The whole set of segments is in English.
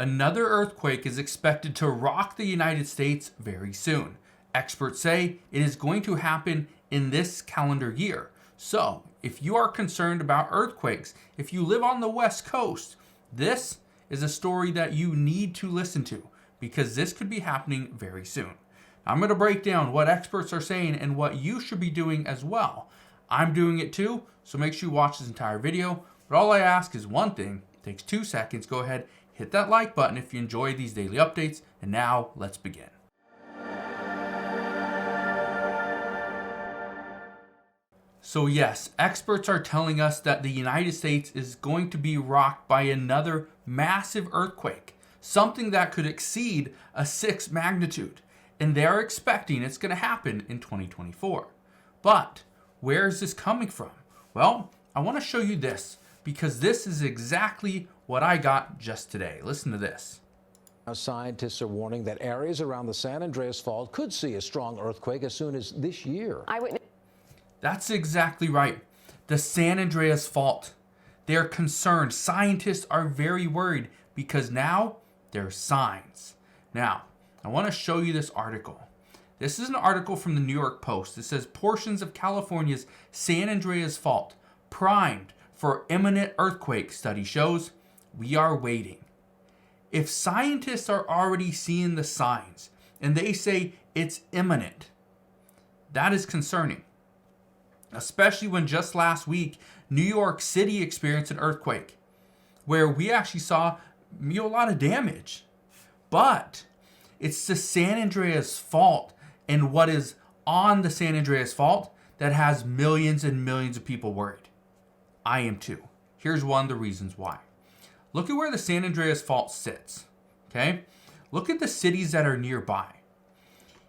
Another earthquake is expected to rock the United States very soon. Experts say it is going to happen in this calendar year. So, if you are concerned about earthquakes, if you live on the West Coast, this is a story that you need to listen to because this could be happening very soon. I'm going to break down what experts are saying and what you should be doing as well. I'm doing it too, so make sure you watch this entire video. But all I ask is one thing. It takes 2 seconds. Go ahead, hit that like button if you enjoy these daily updates. And now, let's begin. So yes, experts are telling us that the United States is going to be rocked by another massive earthquake, something that could exceed a 6 magnitude. And they're expecting it's going to happen in 2024. But where is this coming from? Well, I want to show you this because this is exactly what I got just today. Listen to this. Now, scientists are warning that areas around the San Andreas Fault could see a strong earthquake as soon as this year. That's exactly right. The San Andreas Fault. They're concerned. Scientists are very worried because now there's signs. Now, I want to show you this article. This is an article from the New York Post. It says portions of California's San Andreas Fault primed for imminent earthquake, study shows. We are waiting. If scientists are already seeing the signs and they say it's imminent, that is concerning. Especially when just last week, New York City experienced an earthquake where we actually saw a lot of damage. But it's the San Andreas Fault and what is on the San Andreas Fault that has millions and millions of people worried. I am too. Here's one of the reasons why. Look at where the San Andreas Fault sits. Okay? Look at the cities that are nearby.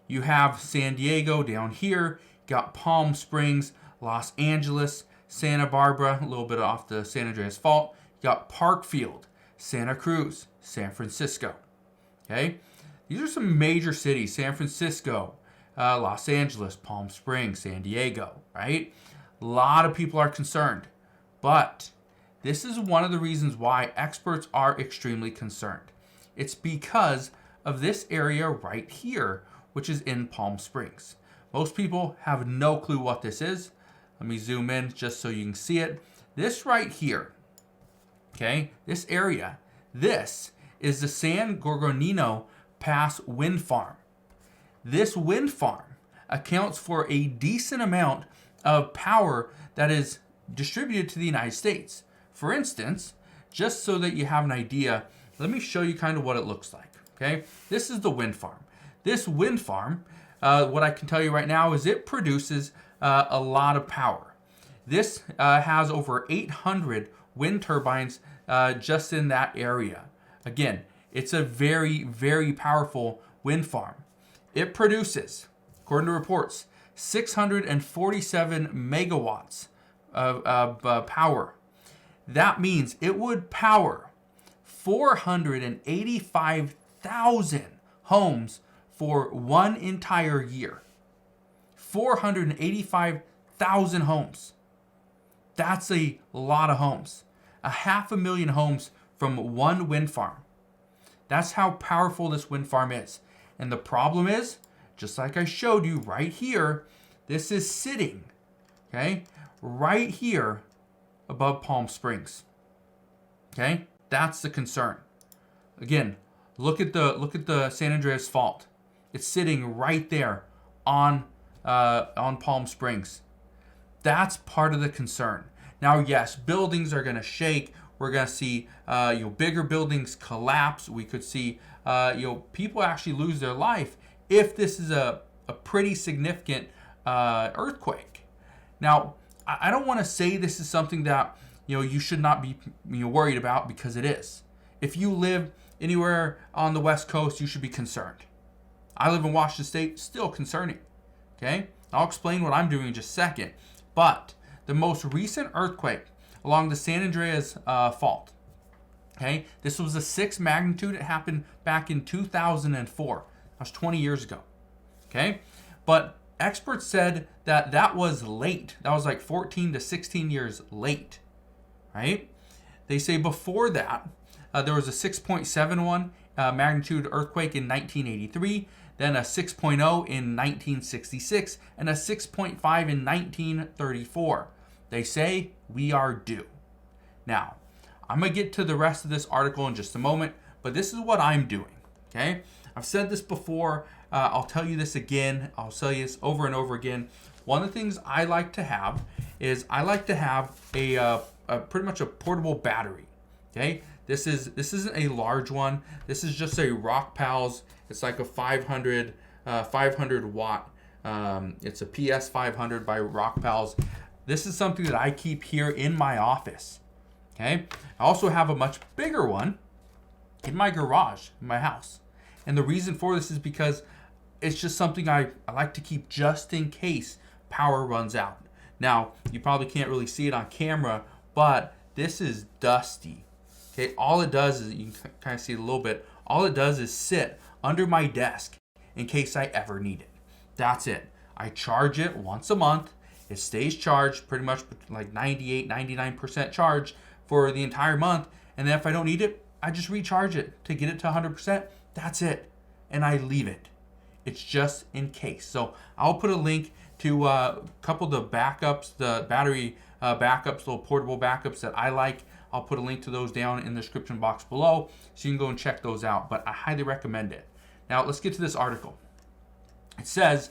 You have San Diego down here, got Palm Springs, Los Angeles, Santa Barbara, a little bit off the San Andreas Fault. You got Parkfield, Santa Cruz, San Francisco. Okay? These are some major cities. San Francisco, Los Angeles, Palm Springs, San Diego, right? A lot of people are concerned. But this is one of the reasons why experts are extremely concerned. It's because of this area right here, which is in Palm Springs. Most people have no clue what this is. Let me zoom in just so you can see it. This right here, okay, this area, this is the San Gorgonino Pass wind farm. This wind farm accounts for a decent amount of power that is distributed to the United States. For instance, just so that you have an idea, let me show you kind of what it looks like. Okay, this is the wind farm. This wind farm, what I can tell you right now is it produces a lot of power. This has over 800 wind turbines just in that area. Again, it's a very, very powerful wind farm. It produces, according to reports, 647 megawatts of power. That means it would power 485,000 homes for one entire year. 485,000 homes. That's a lot of homes. 500,000 homes from one wind farm. That's how powerful this wind farm is. And the problem is, just like I showed you right here, this is sitting, okay, right here above Palm Springs. Okay, that's the concern. Again, look at the San Andreas Fault. It's sitting right there on Palm Springs. That's part of the concern. Now, yes, buildings are going to shake. We're going to see bigger buildings collapse. We could see people actually lose their life if this is a pretty significant earthquake. Now, I don't want to say this is something that you should not be worried about, because it is. If you live anywhere on the West Coast, you should be concerned. I live in Washington State, still concerning. Okay, I'll explain what I'm doing in just a second. But the most recent earthquake along the San Andreas Fault. Okay, this was a 6 magnitude. It happened back in 2004. That was 20 years ago. Okay, but experts said that was late. That was like 14 to 16 years late. Right? They say before that, There was a 6.71 magnitude earthquake in 1983, then a 6.0 in 1966, and a 6.5 in 1934. They say we are due. Now, I'm going to get to the rest of this article in just a moment, but this is what I'm doing, okay? I've said this before. I'll tell you this again. I'll tell you this over and over again. One of the things I like to have is I like to have a pretty much a portable battery, okay? This isn't a large one. This is just a Rock Pals. It's like a 500 watt. It's a PS 500 by Rock Pals. This is something that I keep here in my office. Okay. I also have a much bigger one in my garage, in my house. And the reason for this is because it's just something I like to keep just in case power runs out. Now, you probably can't really see it on camera, but this is dusty. Okay, all it does is, you can kind of see it a little bit, all it does is sit under my desk in case I ever need it. That's it. I charge it once a month. It stays charged pretty much like 98, 99% charged for the entire month. And then if I don't need it, I just recharge it to get it to 100%. That's it. And I leave it. It's just in case. So I'll put a link to a couple of the backups, the battery backups, little portable backups that I like. I'll put a link to those down in the description box below, so you can go and check those out. But I highly recommend it. Now let's get to this article. It says,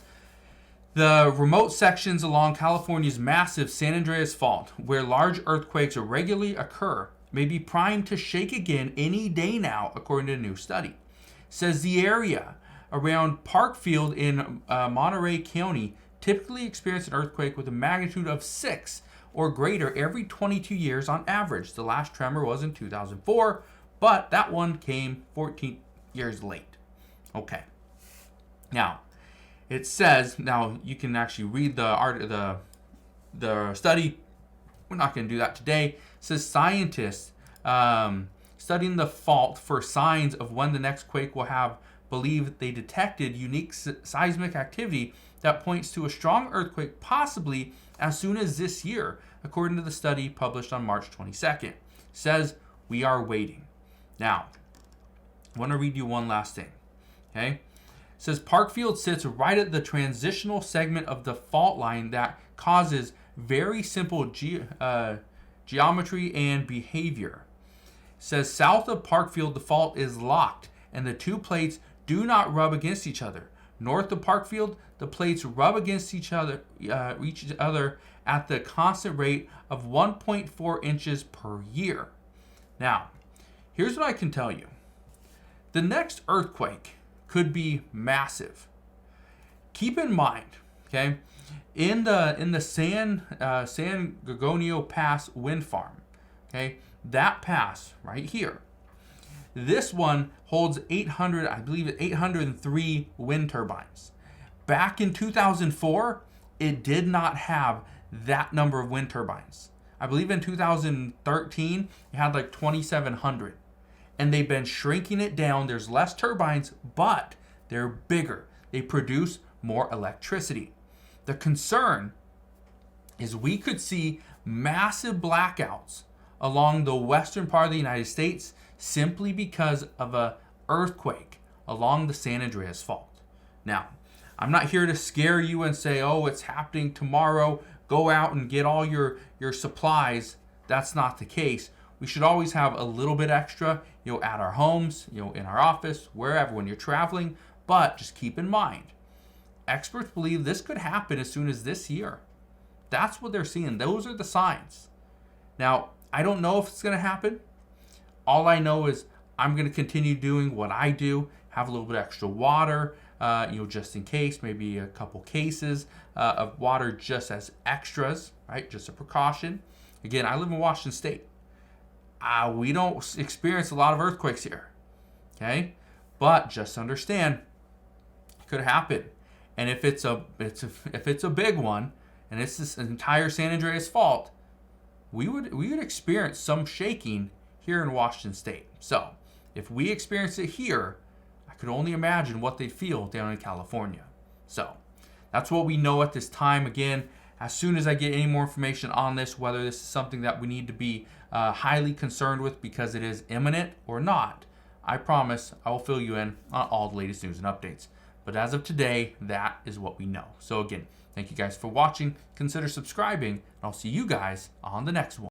the remote sections along California's massive San Andreas Fault, where large earthquakes regularly occur, may be primed to shake again any day now, according to a new study. It says the area around Parkfield in Monterey County typically experience an earthquake with a magnitude of 6 or greater every 22 years on average. The last tremor was in 2004, but that one came 14 years late. Okay. Now, it says, now you can actually read the study. We're not going to do that today. It says scientists studying the fault for signs of when the next quake will have believe they detected unique seismic activity that points to a strong earthquake possibly as soon as this year, according to the study published on March 22nd. It says we are waiting. Now, I want to read you one last thing. Okay? It says Parkfield sits right at the transitional segment of the fault line that causes very simple geometry and behavior. It says south of Parkfield, the fault is locked and the two plates do not rub against each other. North of Parkfield, the plates rub against each other at the constant rate of 1.4 inches per year. Now, here's what I can tell you. The next earthquake could be massive. Keep in mind, okay, in the San Gorgonio Pass wind farm, okay, that pass right here, this one holds 800, I believe it's 803 wind turbines. Back in 2004, it did not have that number of wind turbines. I believe in 2013, it had like 2,700. And they've been shrinking it down. There's less turbines, but they're bigger. They produce more electricity. The concern is we could see massive blackouts along the western part of the United States simply because of an earthquake along the San Andreas Fault. Now, I'm not here to scare you and say, oh, it's happening tomorrow. Go out and get all your supplies. That's not the case. We should always have a little bit extra, at our homes, in our office, wherever, when you're traveling. But just keep in mind, experts believe this could happen as soon as this year. That's what they're seeing. Those are the signs. Now, I don't know if it's going to happen. All I know is I'm going to continue doing what I do, have a little bit extra water, just in case, maybe a couple cases of water just as extras, right? Just a precaution. Again, I live in Washington State. We don't experience a lot of earthquakes here, okay? But just understand, it could happen. And if it's a big one, and it's this entire San Andreas Fault, we would experience some shaking here in Washington State. So if we experience it here, I could only imagine what they feel down in California. So that's what we know at this time. Again, As soon as I get any more information on this, whether this is something that we need to be highly concerned with because it is imminent or not, I promise I will fill you in on all the latest news and updates. But as of today, that is what we know. So again, thank you guys for watching. Consider subscribing, and I'll see you guys on the next one.